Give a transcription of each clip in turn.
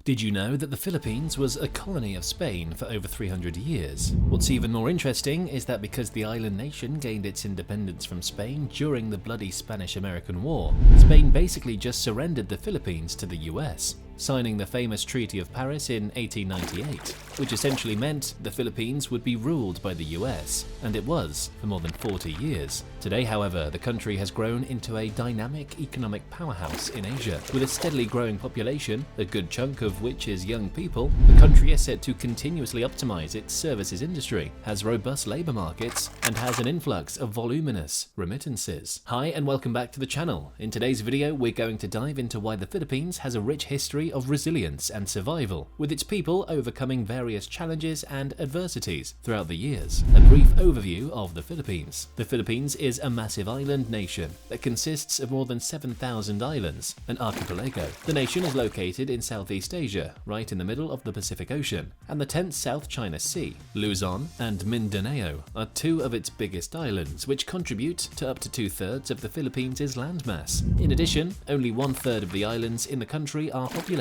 Did you know that the Philippines was a colony of Spain for over 300 years? What's even more interesting is that because the island nation gained its independence from Spain during the bloody Spanish-American War, Spain basically just surrendered the Philippines to the US, signing the famous Treaty of Paris in 1898, which essentially meant the Philippines would be ruled by the US, and it was for more than 40 years. Today, however, the country has grown into a dynamic economic powerhouse in Asia. With a steadily growing population, a good chunk of which is young people, the country is set to continuously optimize its services industry, has robust labor markets, and has an influx of voluminous remittances. Hi and welcome back to the channel. In today's video, we're going to dive into why the Philippines has a rich history of resilience and survival, with its people overcoming various challenges and adversities throughout the years. A brief overview of the Philippines. The Philippines is a massive island nation that consists of more than 7,000 islands, an archipelago. The nation is located in Southeast Asia, right in the middle of the Pacific Ocean, and the 10th South China Sea. Luzon and Mindanao are two of its biggest islands, which contribute to up to 2/3 of the Philippines' landmass. In addition, only 1/3 of the islands in the country are populated.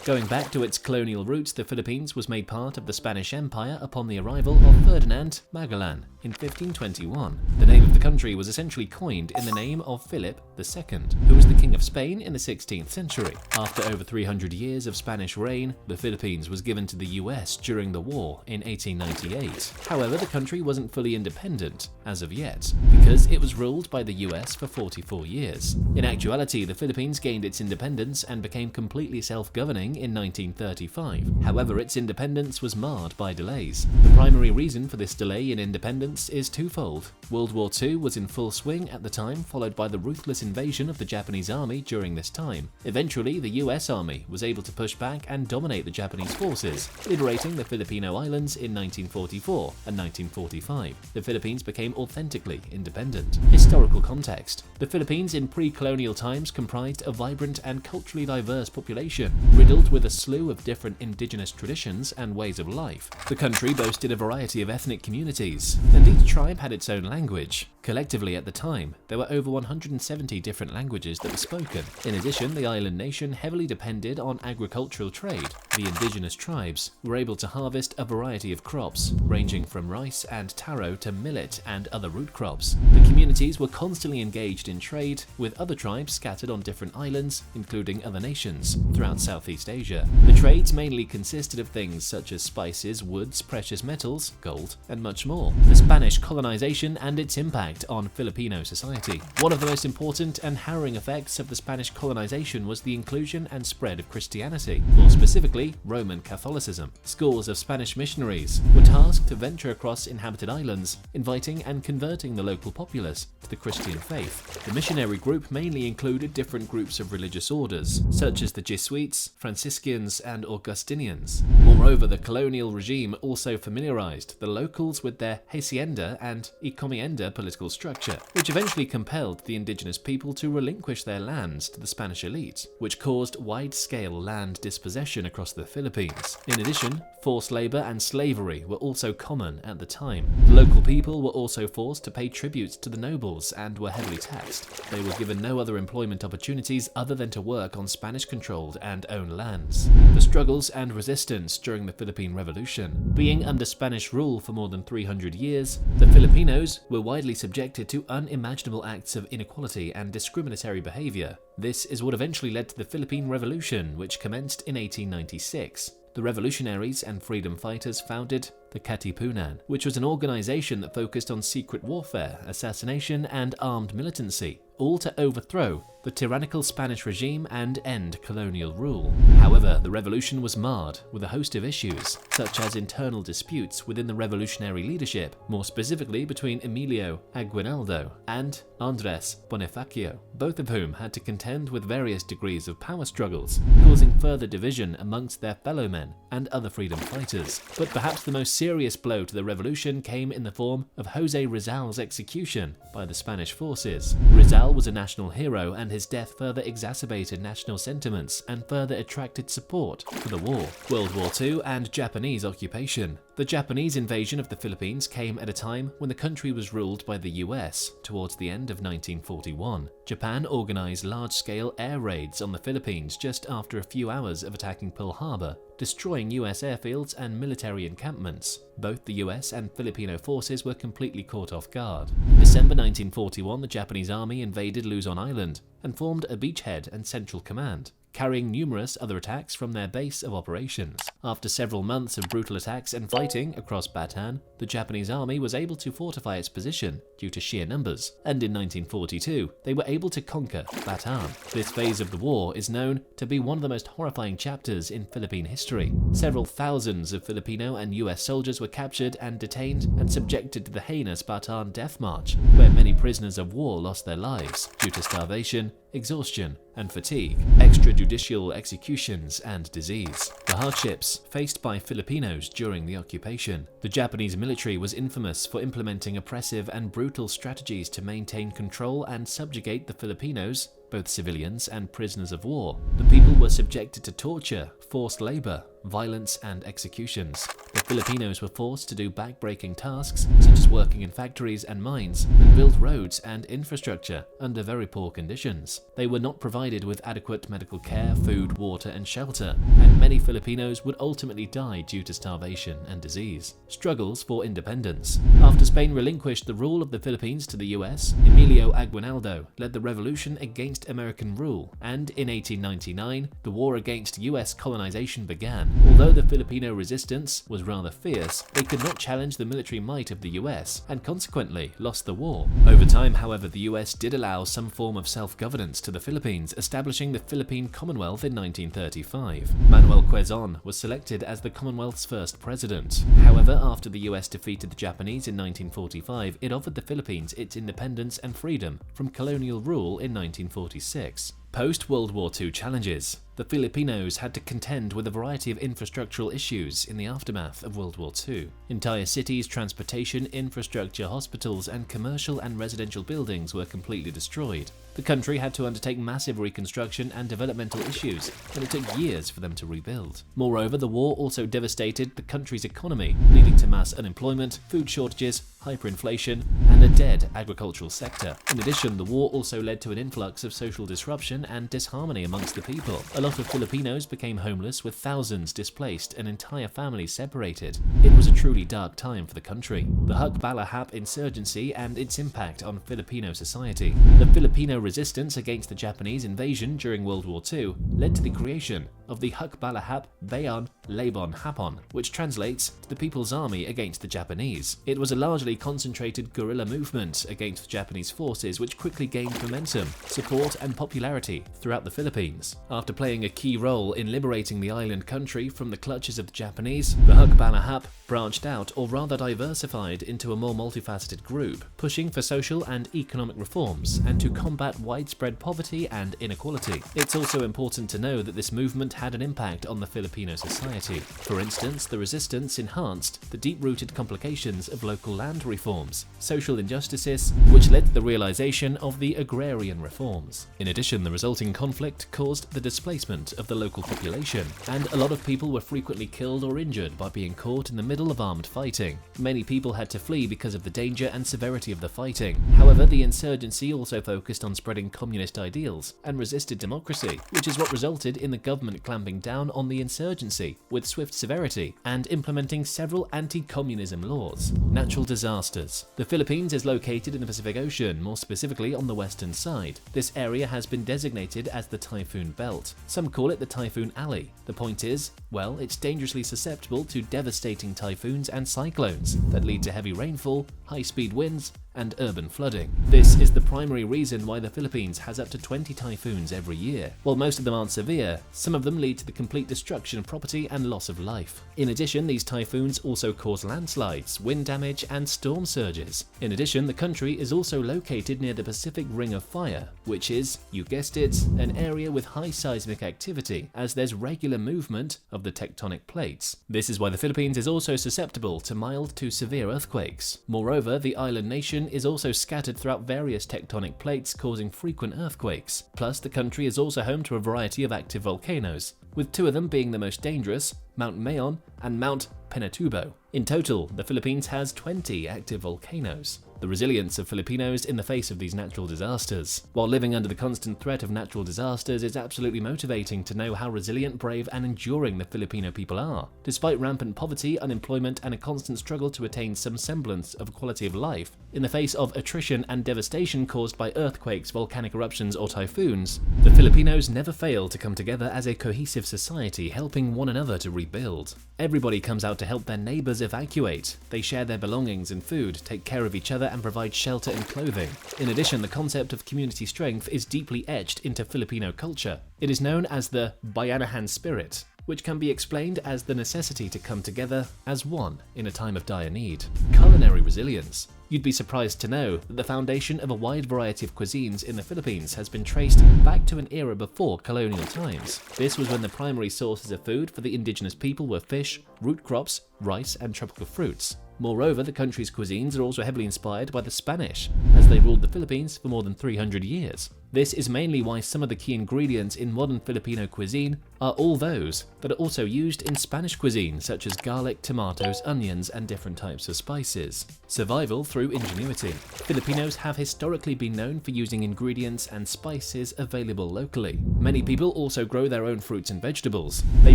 Going back to its colonial roots, the Philippines was made part of the Spanish Empire upon the arrival of Ferdinand Magellan in 1521. The name of the country was essentially coined in the name of Philip II, who was the King of Spain in the 16th century. After over 300 years of Spanish reign, the Philippines was given to the US during the war in 1898. However, the country wasn't fully independent as of yet, because it was ruled by the US for 44 years. In actuality, the Philippines gained its independence and became completely self-governing in 1935. However, its independence was marred by delays. The primary reason for this delay in independence is twofold. World War II was in full swing at the time, followed by the ruthless invasion of the Japanese army during this time. Eventually, the US army was able to push back and dominate the Japanese forces, liberating the Filipino islands in 1944 and 1945. The Philippines became authentically independent. Historical context. The Philippines in pre-colonial times comprised a vibrant and culturally diverse population, riddled with a slew of different indigenous traditions and ways of life. The country boasted a variety of ethnic communities, and each tribe had its own language. Collectively at the time, there were over 170 different languages that were spoken. In addition, the island nation heavily depended on agricultural trade. The indigenous tribes were able to harvest a variety of crops, ranging from rice and taro to millet and other root crops. The communities were constantly engaged in trade with other tribes scattered on different islands, including other nations, throughout Southeast Asia. The trades mainly consisted of things such as spices, woods, precious metals, gold, and much more. The Spanish colonization and its impact on Filipino society. One of the most important and harrowing effects of the Spanish colonization was the inclusion and spread of Christianity, more specifically Roman Catholicism. Scores of Spanish missionaries were tasked to venture across inhabited islands, inviting and converting the local populace to the Christian faith. The missionary group mainly included different groups of religious orders, such as the Jesuits, Franciscans, and Augustinians. Moreover, the colonial regime also familiarized the locals with their hacienda and encomienda political structure, which eventually compelled the indigenous people to relinquish their lands to the Spanish elite, which caused wide-scale land dispossession across the Philippines. In addition, forced labor and slavery were also common at the time. The local people were also forced to pay tribute to the nobles and were heavily taxed. They were given no other employment opportunities other than to work on Spanish-controlled and owned lands. The struggles and resistance during the Philippine Revolution. Being under Spanish rule for more than 300 years, the Filipinos were widely subjected to unimaginable acts of inequality and discriminatory behavior. This is what eventually led to the Philippine Revolution, which commenced in 1896. The revolutionaries and freedom fighters founded the Katipunan, which was an organization that focused on secret warfare, assassination, and armed militancy, all to overthrow the tyrannical Spanish regime and end colonial rule. However, the revolution was marred with a host of issues, such as internal disputes within the revolutionary leadership, more specifically between Emilio Aguinaldo and Andres Bonifacio, both of whom had to contend with various degrees of power struggles, causing further division amongst their fellow men and other freedom fighters. But perhaps the most serious blow to the revolution came in the form of José Rizal's execution by the Spanish forces. Rizal was a national hero, and his death further exacerbated national sentiments and further attracted support for the war. World War II and Japanese occupation. The Japanese invasion of the Philippines came at a time when the country was ruled by the US towards the end of 1941. Japan organized large-scale air raids on the Philippines just after a few hours of attacking Pearl Harbor, destroying US airfields and military encampments. Both the US and Filipino forces were completely caught off guard. In December 1941, the Japanese army invaded Luzon Island and formed a beachhead and central command, carrying numerous other attacks from their base of operations. After several months of brutal attacks and fighting across Bataan, the Japanese army was able to fortify its position due to sheer numbers, and in 1942, they were able to conquer Bataan. This phase of the war is known to be one of the most horrifying chapters in Philippine history. Several thousands of Filipino and US soldiers were captured and detained and subjected to the heinous Bataan Death March, where many prisoners of war lost their lives due to starvation, exhaustion, and fatigue, extrajudicial executions, and disease. The hardships faced by Filipinos during the occupation. The Japanese military was infamous for implementing oppressive and brutal strategies to maintain control and subjugate the Filipinos, both civilians and prisoners of war. The people were subjected to torture, forced labor, violence, and executions. The Filipinos were forced to do back-breaking tasks, such as working in factories and mines, and build roads and infrastructure under very poor conditions. They were not provided with adequate medical care, food, water, and shelter, and many Filipinos would ultimately die due to starvation and disease. Struggles for independence. After Spain relinquished the rule of the Philippines to the US, Emilio Aguinaldo led the revolution against American rule, and in 1899, the war against US colonization began. Although the Filipino resistance was rather fierce, they could not challenge the military might of the US, and consequently lost the war. Over time, however, the US did allow some form of self-governance to the Philippines, establishing the Philippine Commonwealth in 1935. Manuel Quezon was selected as the Commonwealth's first president. However, after the US defeated the Japanese in 1945, it offered the Philippines its independence and freedom from colonial rule in 1946. Post-World War II challenges. The Filipinos had to contend with a variety of infrastructural issues in the aftermath of World War II. Entire cities, transportation, infrastructure, hospitals, and commercial and residential buildings were completely destroyed. The country had to undertake massive reconstruction and developmental issues, and it took years for them to rebuild. Moreover, the war also devastated the country's economy, leading to mass unemployment, food shortages, hyperinflation, and a dead agricultural sector. In addition, the war also led to an influx of social disruption and disharmony amongst the people. A lot of Filipinos became homeless, with thousands displaced and entire families separated. It was a truly dark time for the country. The Hukbalahap insurgency and its impact on Filipino society. The Filipino resistance against the Japanese invasion during World War II led to the creation of the Hukbalahap Bayan Laban Hapon, which translates to the People's Army against the Japanese. It was a largely concentrated guerrilla movement against Japanese forces which quickly gained momentum, support, and popularity throughout the Philippines. After playing a key role in liberating the island country from the clutches of the Japanese, the Hukbalahap branched out, or rather diversified, into a more multifaceted group, pushing for social and economic reforms and to combat widespread poverty and inequality. It's also important to know that this movement had an impact on the Filipino society. For instance, the resistance enhanced the deep-rooted complications of local land reforms, social injustices, which led to the realization of the agrarian reforms. In addition, the resulting conflict caused the displacement of the local population, and a lot of people were frequently killed or injured by being caught in the middle of armed fighting. Many people had to flee because of the danger and severity of the fighting. However, the insurgency also focused on spreading communist ideals and resisted democracy, which is what resulted in the government clamping down on the insurgency with swift severity and implementing several anti-communism laws. Natural disasters. The Philippines is located in the Pacific Ocean, more specifically on the western side. This area has been designated as the Typhoon Belt. Some call it the Typhoon Alley. The point is, well, it's dangerously susceptible to devastating typhoons and cyclones that lead to heavy rainfall, high-speed winds, and urban flooding. This is the primary reason why the Philippines has up to 20 typhoons every year. While most of them aren't severe, some of them lead to the complete destruction of property and loss of life. In addition, these typhoons also cause landslides, wind damage, and storm surges. In addition, the country is also located near the Pacific Ring of Fire, which is, you guessed it, an area with high seismic activity, as there's regular movement of the tectonic plates. This is why the Philippines is also susceptible to mild to severe earthquakes. Moreover, the island nation is also scattered throughout various tectonic plates, causing frequent earthquakes. Plus, the country is also home to a variety of active volcanoes, with two of them being the most dangerous, Mount Mayon, and Mount Pinatubo. In total, the Philippines has 20 active volcanoes. The resilience of Filipinos in the face of these natural disasters. While living under the constant threat of natural disasters, it's absolutely motivating to know how resilient, brave, and enduring the Filipino people are. Despite rampant poverty, unemployment, and a constant struggle to attain some semblance of quality of life, in the face of attrition and devastation caused by earthquakes, volcanic eruptions, or typhoons, the Filipinos never fail to come together as a cohesive society, helping one another to rebuild. Everybody comes out to help their neighbors evacuate. They share their belongings and food, take care of each other, and provide shelter and clothing. In addition, the concept of community strength is deeply etched into Filipino culture. It is known as the Bayanahan spirit, which can be explained as the necessity to come together as one in a time of dire need. Culinary resilience. You'd be surprised to know that the foundation of a wide variety of cuisines in the Philippines has been traced back to an era before colonial times. This was when the primary sources of food for the indigenous people were fish, root crops, rice, and tropical fruits. Moreover, the country's cuisines are also heavily inspired by the Spanish, as they ruled the Philippines for more than 300 years. This is mainly why some of the key ingredients in modern Filipino cuisine are all those that are also used in Spanish cuisine, such as garlic, tomatoes, onions, and different types of spices. Survival through ingenuity. Filipinos have historically been known for using ingredients and spices available locally. Many people also grow their own fruits and vegetables. They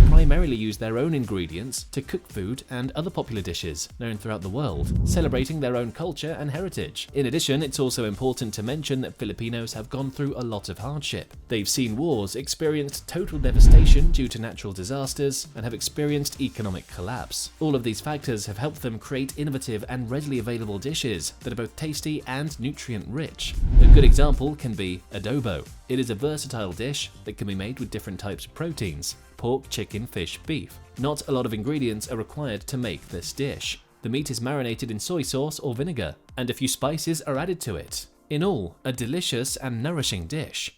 primarily use their own ingredients to cook food and other popular dishes known throughout the world, celebrating their own culture and heritage. In addition, it's also important to mention that Filipinos have gone through a lot of hardship. They've seen wars, experienced total devastation due to natural disasters, and have experienced economic collapse. All of these factors have helped them create innovative and readily available dishes that are both tasty and nutrient-rich. A good example can be adobo. It is a versatile dish that can be made with different types of proteins: pork, chicken, fish, beef. Not a lot of ingredients are required to make this dish. The meat is marinated in soy sauce or vinegar, and a few spices are added to it. In all, a delicious and nourishing dish.